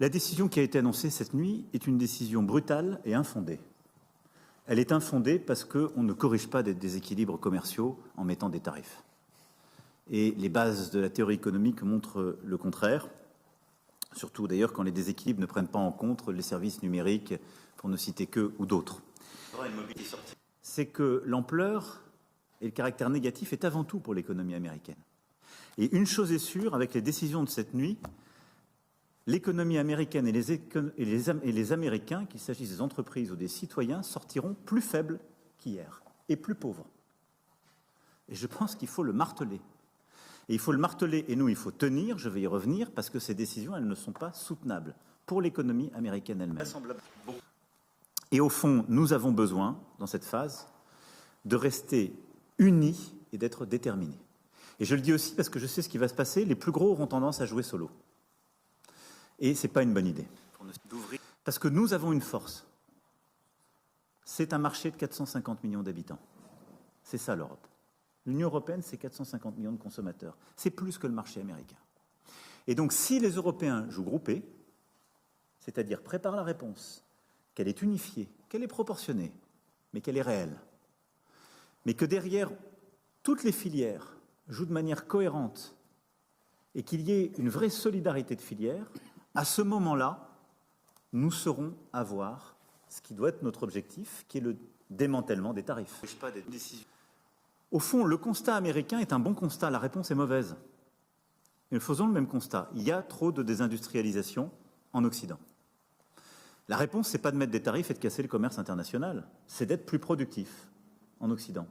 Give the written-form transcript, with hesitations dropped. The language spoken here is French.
La décision qui a été annoncée cette nuit est une décision brutale et infondée. Elle est infondée parce qu'on ne corrige pas des déséquilibres commerciaux en mettant des tarifs. Et les bases de la théorie économique montrent le contraire, surtout d'ailleurs quand les déséquilibres ne prennent pas en compte les services numériques, pour ne citer qu'eux ou d'autres. C'est que l'ampleur et le caractère négatif est avant tout pour l'économie américaine. Et une chose est sûre, avec les décisions de cette nuit, l'économie américaine et les Américains, qu'il s'agisse des entreprises ou des citoyens, sortiront plus faibles qu'hier et plus pauvres. Et je pense qu'il faut le marteler. Et il faut le marteler, et nous, il faut tenir, je vais y revenir, parce que ces décisions, elles ne sont pas soutenables pour l'économie américaine elle-même. Et au fond, nous avons besoin, dans cette phase, de rester unis et d'être déterminés. Et je le dis aussi parce que je sais ce qui va se passer, les plus gros auront tendance à jouer solo. Et ce n'est pas une bonne idée. Parce que nous avons une force. C'est un marché de 450 millions d'habitants. C'est ça l'Europe. L'Union européenne, c'est 450 millions de consommateurs. C'est plus que le marché américain. Et donc, si les Européens jouent groupés, c'est-à-dire préparent la réponse, qu'elle est unifiée, qu'elle est proportionnée, mais qu'elle est réelle, mais que derrière, toutes les filières jouent de manière cohérente et qu'il y ait une vraie solidarité de filières, à ce moment-là, nous saurons avoir ce qui doit être notre objectif, qui est le démantèlement des tarifs. Au fond, le constat américain est un bon constat, la réponse est mauvaise. Mais faisons le même constat. Il y a trop de désindustrialisation en Occident. La réponse, ce n'est pas de mettre des tarifs et de casser le commerce international, c'est d'être plus productif en Occident.